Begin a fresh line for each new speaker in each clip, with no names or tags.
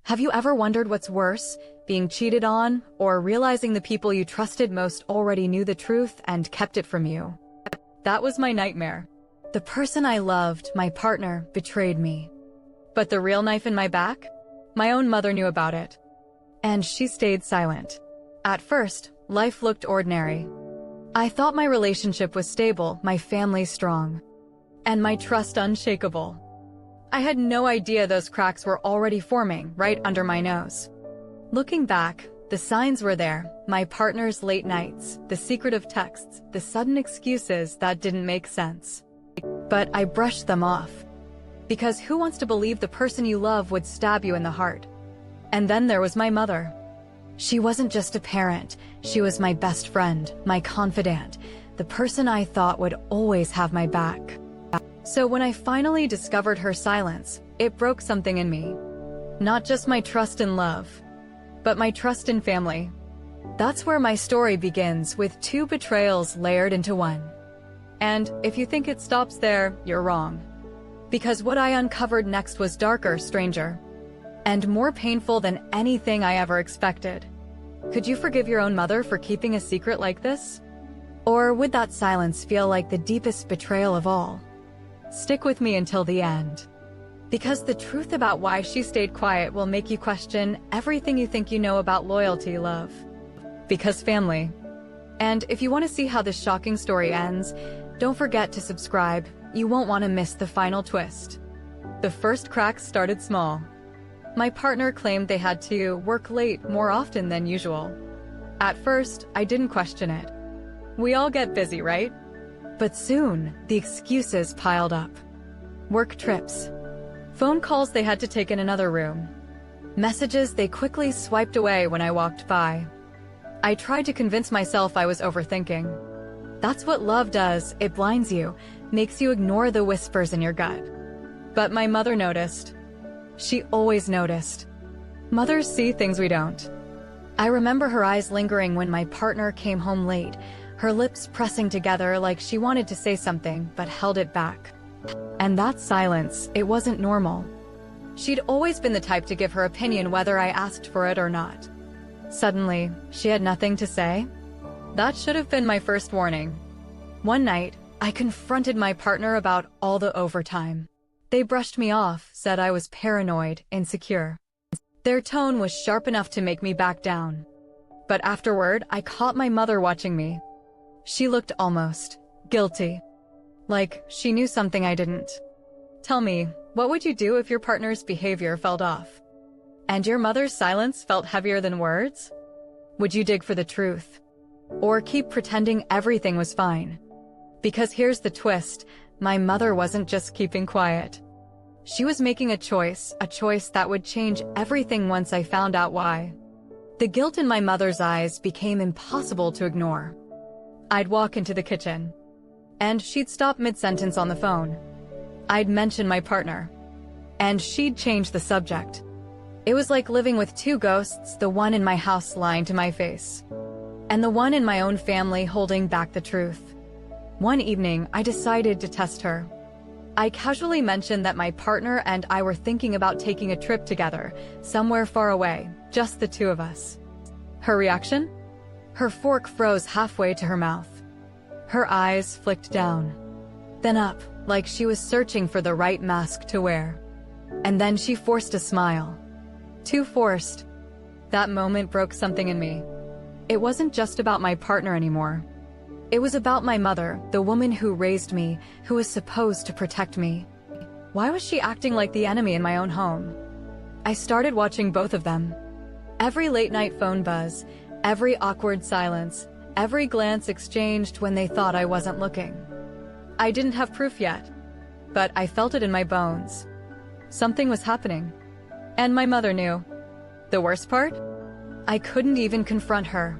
Have you ever wondered what's worse, being cheated on, or realizing the people you trusted most already knew the truth and kept it from you? That was my nightmare. The person I loved, my partner, betrayed me. But the real knife in my back? My own mother knew about it. And she stayed silent. At first, life looked ordinary. I thought my relationship was stable, my family strong, and my trust unshakable. I had no idea those cracks were already forming right under my nose. Looking back, the signs were there: my partner's late nights, the secretive texts, the sudden excuses that didn't make sense. But I brushed them off. Because who wants to believe the person you love would stab you in the heart? And then there was my mother. She wasn't just a parent, she was my best friend, my confidant, the person I thought would always have my back. So when I finally discovered her silence, it broke something in me. Not just my trust in love, but my trust in family. That's where my story begins, with two betrayals layered into one. And if you think it stops there, you're wrong. Because what I uncovered next was darker, stranger, and more painful than anything I ever expected. Could you forgive your own mother for keeping a secret like this? Or would that silence feel like the deepest betrayal of all? Stick with me until the end. Because the truth about why she stayed quiet will make you question everything you think you know about loyalty, love. Because family. And if you want to see how this shocking story ends, don't forget to subscribe. You won't want to miss the final twist. The first cracks started small. My partner claimed they had to work late more often than usual. At first, I didn't question it. We all get busy, right? But soon, the excuses piled up. Work trips, phone calls they had to take in another room, messages they quickly swiped away when I walked by. I tried to convince myself I was overthinking. That's what love does, it blinds you, makes you ignore the whispers in your gut. But my mother noticed. She always noticed. Mothers see things we don't. I remember her eyes lingering when my partner came home late, her lips pressing together like she wanted to say something but held it back. And that silence, it wasn't normal. She'd always been the type to give her opinion whether I asked for it or not. Suddenly, she had nothing to say? That should have been my first warning. One night, I confronted my partner about all the overtime. They brushed me off, said I was paranoid, insecure. Their tone was sharp enough to make me back down. But afterward, I caught my mother watching me. She looked almost guilty. Like she knew something I didn't. Tell me, what would you do if your partner's behavior felt off? And your mother's silence felt heavier than words? Would you dig for the truth? Or keep pretending everything was fine? Because here's the twist, my mother wasn't just keeping quiet. She was making a choice that would change everything once I found out why. The guilt in my mother's eyes became impossible to ignore. I'd walk into the kitchen, and she'd stop mid-sentence on the phone. I'd mention my partner, and she'd change the subject. It was like living with two ghosts, the one in my house lying to my face, and the one in my own family holding back the truth. One evening, I decided to test her. I casually mentioned that my partner and I were thinking about taking a trip together, somewhere far away, just the two of us. Her reaction? Her fork froze halfway to her mouth. Her eyes flicked down, then up, like she was searching for the right mask to wear. And then she forced a smile. Too forced. That moment broke something in me. It wasn't just about my partner anymore. It was about my mother, the woman who raised me, who was supposed to protect me. Why was she acting like the enemy in my own home? I started watching both of them. Every late-night phone buzz, every awkward silence, every glance exchanged when they thought I wasn't looking. I didn't have proof yet, but I felt it in my bones. Something was happening. And my mother knew. The worst part? I couldn't even confront her.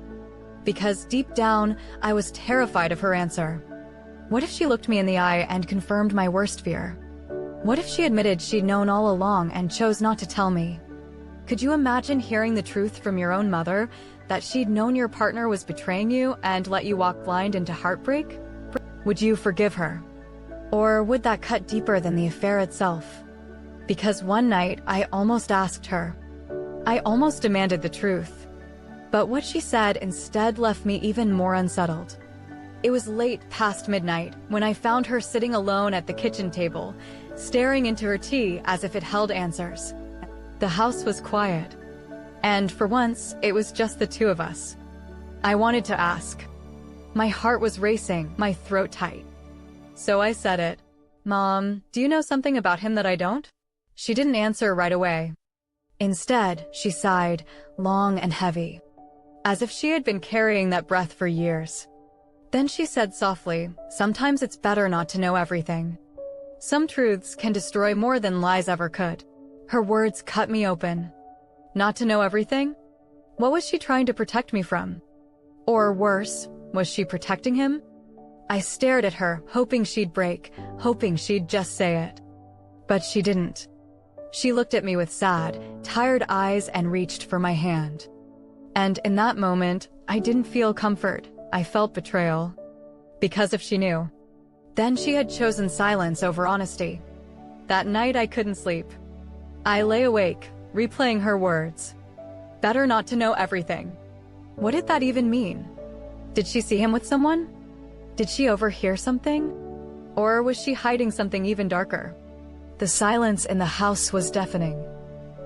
Because deep down, I was terrified of her answer. What if she looked me in the eye and confirmed my worst fear? What if she admitted she'd known all along and chose not to tell me? Could you imagine hearing the truth from your own mother, that she'd known your partner was betraying you and let you walk blind into heartbreak? Would you forgive her? Or would that cut deeper than the affair itself? Because one night, I almost asked her, I almost demanded the truth. But what she said instead left me even more unsettled. It was late past midnight when I found her sitting alone at the kitchen table, staring into her tea as if it held answers. The house was quiet, and for once, it was just the two of us. I wanted to ask. My heart was racing, my throat tight. So I said it. "Mom, do you know something about him that I don't?" She didn't answer right away. Instead, she sighed, long and heavy, as if she had been carrying that breath for years. Then she said softly, "Sometimes it's better not to know everything. Some truths can destroy more than lies ever could." Her words cut me open. Not to know everything? What was she trying to protect me from? Or worse, was she protecting him? I stared at her, hoping she'd break, hoping she'd just say it. But she didn't. She looked at me with sad, tired eyes and reached for my hand. And in that moment, I didn't feel comfort. I felt betrayal. Because if she knew. Then she had chosen silence over honesty. That night I couldn't sleep. I lay awake, replaying her words. Better not to know everything. What did that even mean? Did she see him with someone? Did she overhear something? Or was she hiding something even darker? The silence in the house was deafening.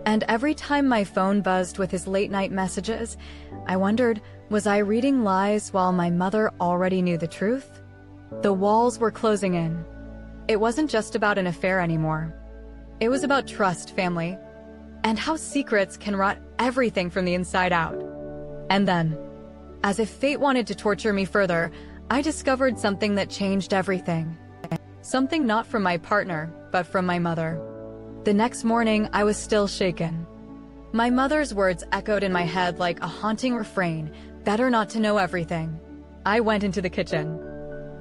And every time my phone buzzed with his late-night messages, I wondered, was I reading lies while my mother already knew the truth? The walls were closing in. It wasn't just about an affair anymore. It was about trust, family, and how secrets can rot everything from the inside out. And then, as if fate wanted to torture me further, I discovered something that changed everything. Something not from my partner, but from my mother. The next morning, I was still shaken. My mother's words echoed in my head like a haunting refrain, "Better not to know everything." I went into the kitchen,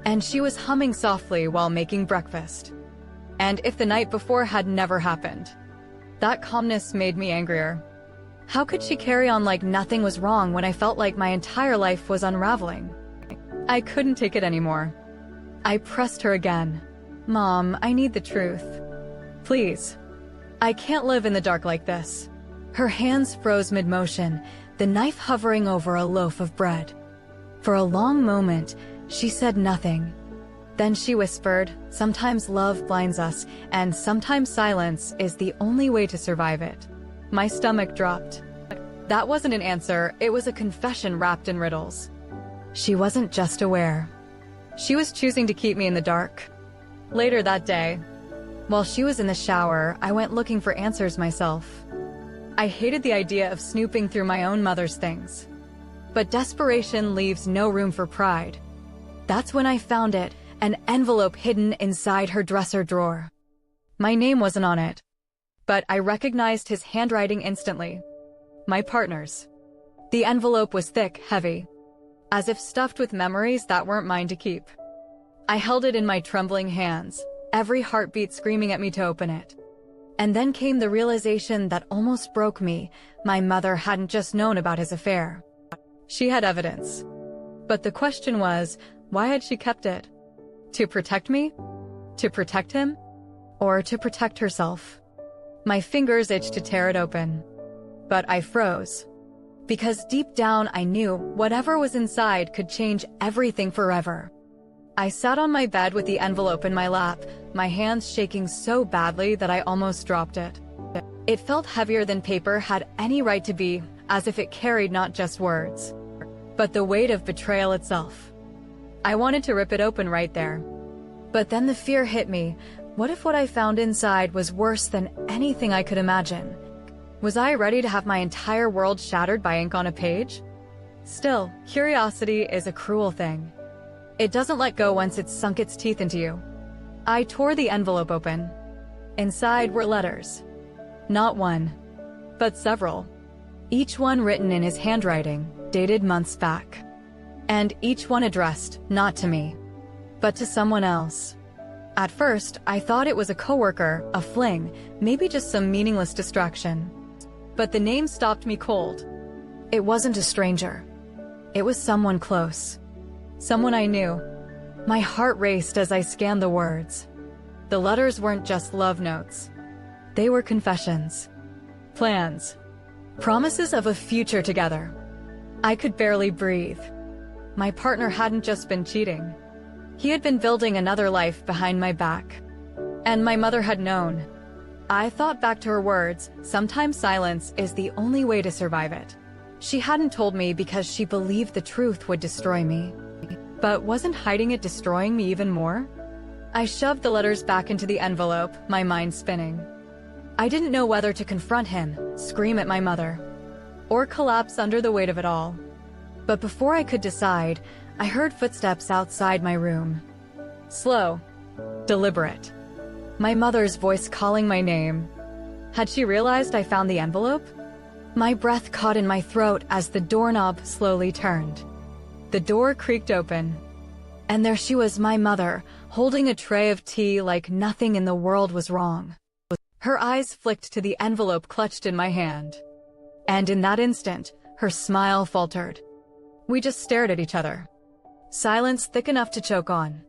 and she was humming softly while making breakfast. And if the night before had never happened, that calmness made me angrier. How could she carry on like nothing was wrong when I felt like my entire life was unraveling? I couldn't take it anymore. I pressed her again. "Mom, I need the truth. Please. I can't live in the dark like this." Her hands froze mid-motion, the knife hovering over a loaf of bread. For a long moment, she said nothing. Then she whispered, "Sometimes love blinds us, and sometimes silence is the only way to survive it." My stomach dropped. That wasn't an answer, it was a confession wrapped in riddles. She wasn't just aware. She was choosing to keep me in the dark. Later that day, while she was in the shower, I went looking for answers myself. I hated the idea of snooping through my own mother's things. But desperation leaves no room for pride. That's when I found it, an envelope hidden inside her dresser drawer. My name wasn't on it, but I recognized his handwriting instantly. My partner's. The envelope was thick, heavy, as if stuffed with memories that weren't mine to keep. I held it in my trembling hands, every heartbeat screaming at me to open it. And then came the realization that almost broke me. My mother hadn't just known about his affair. She had evidence. But the question was, why had she kept it? To protect me? To protect him? Or to protect herself? My fingers itched to tear it open. But I froze. Because deep down I knew whatever was inside could change everything forever. I sat on my bed with the envelope in my lap, my hands shaking so badly that I almost dropped it. It felt heavier than paper had any right to be, as if it carried not just words, but the weight of betrayal itself. I wanted to rip it open right there. But then the fear hit me. What if what I found inside was worse than anything I could imagine? Was I ready to have my entire world shattered by ink on a page? Still, curiosity is a cruel thing. It doesn't let go once it's sunk its teeth into you. I tore the envelope open. Inside were letters. Not one, but several. Each one written in his handwriting, dated months back. And each one addressed, not to me, but to someone else. At first, I thought it was a coworker, a fling, maybe just some meaningless distraction. But the name stopped me cold. It wasn't a stranger. It was someone close. Someone I knew. My heart raced as I scanned the words. The letters weren't just love notes. They were confessions, plans, Promises of a future together. I could barely breathe. My partner hadn't just been cheating. He had been building another life behind my back. And my mother had known. I thought back to her words, sometimes silence is the only way to survive it. She hadn't told me because she believed the truth would destroy me. But wasn't hiding it destroying me even more? I shoved the letters back into the envelope, my mind spinning. I didn't know whether to confront him, scream at my mother, or collapse under the weight of it all. But before I could decide, I heard footsteps outside my room. Slow, deliberate. My mother's voice calling my name. Had she realized I found the envelope? My breath caught in my throat as the doorknob slowly turned. The door creaked open, and there she was, my mother, holding a tray of tea like nothing in the world was wrong. Her eyes flicked to the envelope clutched in my hand. And in that instant, her smile faltered. We just stared at each other. Silence thick enough to choke on.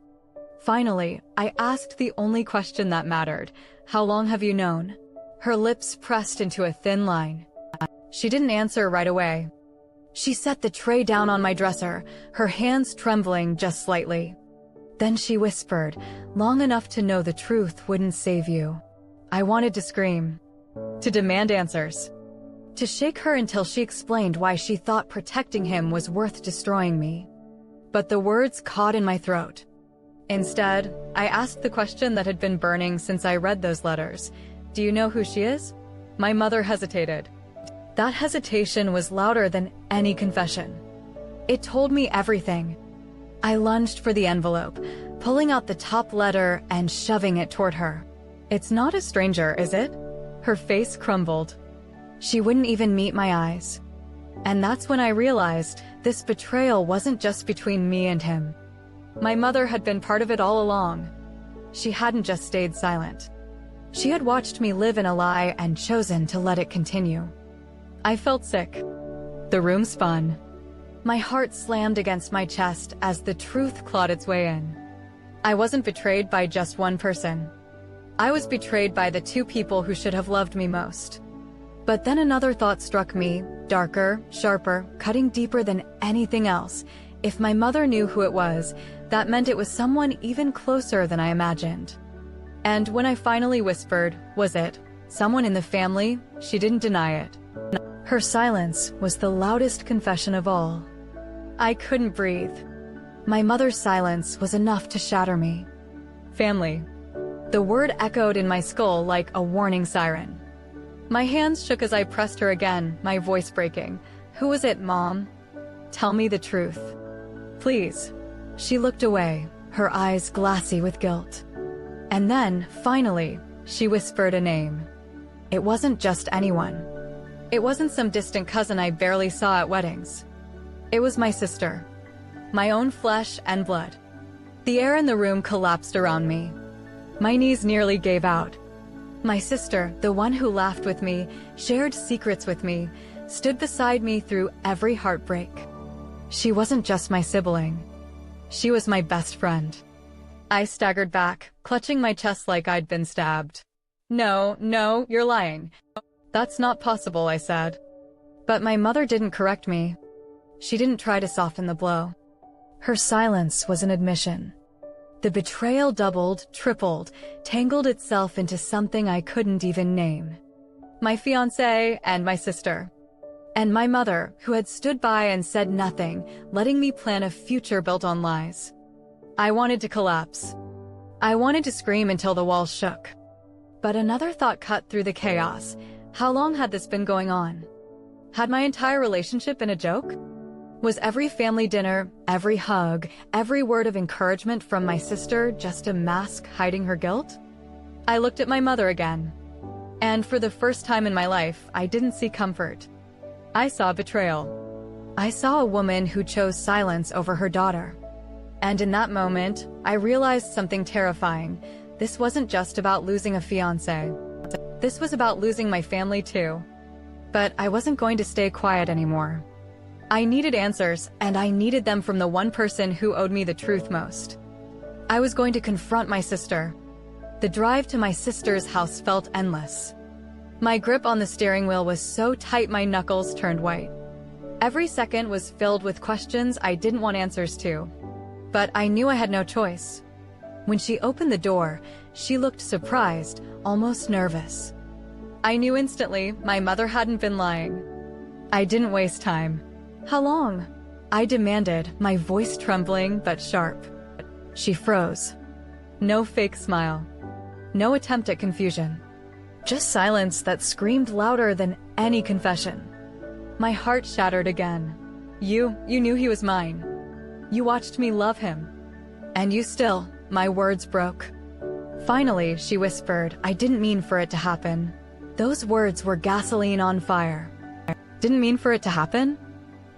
Finally, I asked the only question that mattered. How long have you known? Her lips pressed into a thin line. She didn't answer right away. She set the tray down on my dresser, her hands trembling just slightly. Then she whispered, long enough to know the truth wouldn't save you. I wanted to scream, to demand answers, to shake her until she explained why she thought protecting him was worth destroying me. But the words caught in my throat. Instead, I asked the question that had been burning since I read those letters. Do you know who she is? My mother hesitated. That hesitation was louder than any confession. It told me everything. I lunged for the envelope, pulling out the top letter and shoving it toward her. It's not a stranger, is it? Her face crumbled. She wouldn't even meet my eyes. And that's when I realized this betrayal wasn't just between me and him. My mother had been part of it all along. She hadn't just stayed silent. She had watched me live in a lie and chosen to let it continue. I felt sick. The room spun. My heart slammed against my chest as the truth clawed its way in. I wasn't betrayed by just one person. I was betrayed by the two people who should have loved me most. But then another thought struck me, darker, sharper, cutting deeper than anything else. If my mother knew who it was, that meant it was someone even closer than I imagined. And when I finally whispered, was it someone in the family? She didn't deny it. Her silence was the loudest confession of all. I couldn't breathe. My mother's silence was enough to shatter me. Family. The word echoed in my skull like a warning siren. My hands shook as I pressed her again, my voice breaking. Who was it, Mom? Tell me the truth. Please. She looked away, her eyes glassy with guilt. And then, finally, she whispered a name. It wasn't just anyone. It wasn't some distant cousin I barely saw at weddings. It was my sister. My own flesh and blood. The air in the room collapsed around me. My knees nearly gave out. My sister, the one who laughed with me, shared secrets with me, stood beside me through every heartbreak. She wasn't just my sibling. She was my best friend. I staggered back, clutching my chest like I'd been stabbed. No, you're lying. That's not possible, I said. But my mother didn't correct me. She didn't try to soften the blow. Her silence was an admission. The betrayal doubled, tripled, tangled itself into something I couldn't even name. My fiancé and my sister. And my mother, who had stood by and said nothing, letting me plan a future built on lies. I wanted to collapse. I wanted to scream until the walls shook. But another thought cut through the chaos. How long had this been going on? Had my entire relationship been a joke? Was every family dinner, every hug, every word of encouragement from my sister just a mask hiding her guilt? I looked at my mother again. And for the first time in my life, I didn't see comfort. I saw betrayal. I saw a woman who chose silence over her daughter. And in that moment, I realized something terrifying. This wasn't just about losing a fiancé. This was about losing my family too. But I wasn't going to stay quiet anymore. I needed answers, and I needed them from the one person who owed me the truth most. I was going to confront my sister. The drive to my sister's house felt endless. My grip on the steering wheel was so tight my knuckles turned white. Every second was filled with questions I didn't want answers to. But I knew I had no choice. When she opened the door, she looked surprised, almost nervous. I knew instantly my mother hadn't been lying. I didn't waste time. "How long?" I demanded, my voice trembling but sharp. She froze. No fake smile. No attempt at confusion. Just silence that screamed louder than any confession. My heart shattered again. You knew he was mine. You watched me love him. And you still, my words broke. Finally, she whispered, "I didn't mean for it to happen." Those words were gasoline on fire. Didn't mean for it to happen?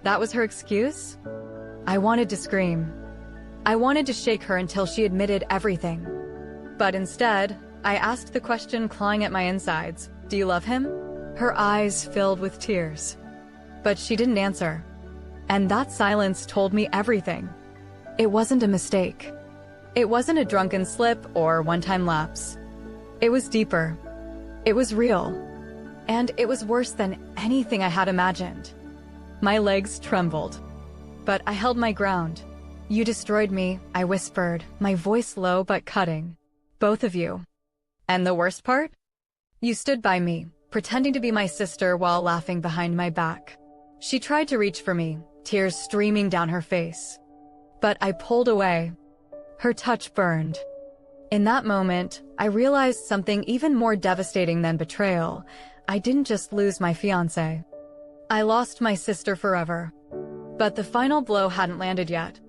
That was her excuse? I wanted to scream. I wanted to shake her until she admitted everything. But instead, I asked the question clawing at my insides. "Do you love him?" Her eyes filled with tears. But she didn't answer. And that silence told me everything. It wasn't a mistake. It wasn't a drunken slip or one-time lapse. It was deeper. It was real. And it was worse than anything I had imagined. My legs trembled. But I held my ground. "You destroyed me," I whispered, my voice low but cutting. "Both of you. And the worst part? You stood by me, pretending to be my sister while laughing behind my back." She tried to reach for me, tears streaming down her face. But I pulled away. Her touch burned. In that moment, I realized something even more devastating than betrayal. I didn't just lose my fiancé. I lost my sister forever. But the final blow hadn't landed yet.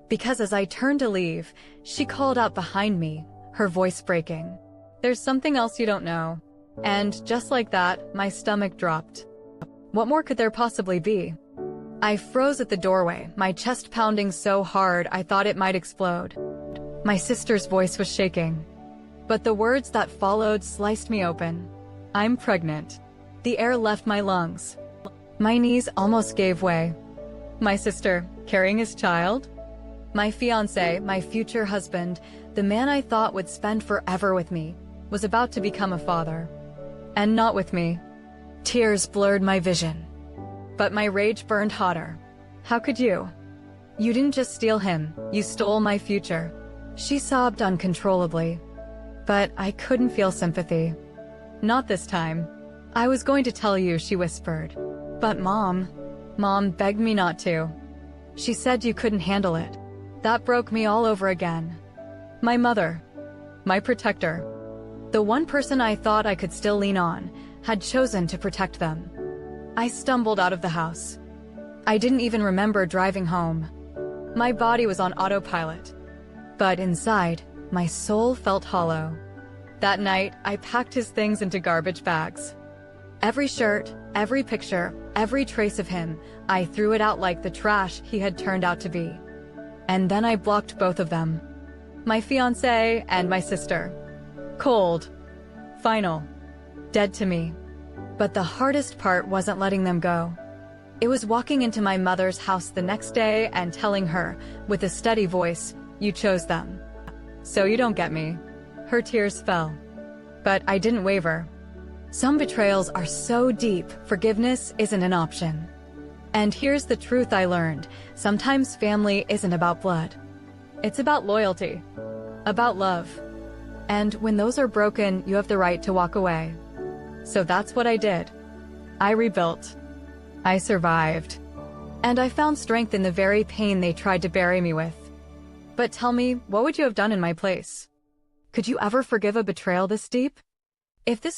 Because as I turned to leave, she called out behind me, her voice breaking. "There's something else you don't know." And just like that, my stomach dropped. What more could there possibly be? I froze at the doorway, my chest pounding so hard I thought it might explode. My sister's voice was shaking. But the words that followed sliced me open. "I'm pregnant." The air left my lungs. My knees almost gave way. My sister, carrying his child? My fiancé, my future husband, the man I thought would spend forever with me, was about to become a father. And not with me. Tears blurred my vision. But my rage burned hotter. "How could you? You didn't just steal him, you stole my future." She sobbed uncontrollably. But I couldn't feel sympathy. "Not this time. I was going to tell you," she whispered. "But Mom begged me not to. She said you couldn't handle it." That broke me all over again. My mother, my protector, the one person I thought I could still lean on, had chosen to protect them. I stumbled out of the house. I didn't even remember driving home. My body was on autopilot. But inside, my soul felt hollow. That night, I packed his things into garbage bags. Every shirt, every picture, every trace of him, I threw it out like the trash he had turned out to be. And then I blocked both of them. My fiancé and my sister. Cold. Final. Dead to me. But the hardest part wasn't letting them go. It was walking into my mother's house the next day and telling her, with a steady voice, "You chose them. So you don't get me." Her tears fell. But I didn't waver. Some betrayals are so deep, forgiveness isn't an option. And here's the truth I learned. Sometimes family isn't about blood. It's about loyalty. About love. And when those are broken, you have the right to walk away. So that's what I did. I rebuilt. I survived. And I found strength in the very pain they tried to bury me with. But tell me, what would you have done in my place? Could you ever forgive a betrayal this deep? If this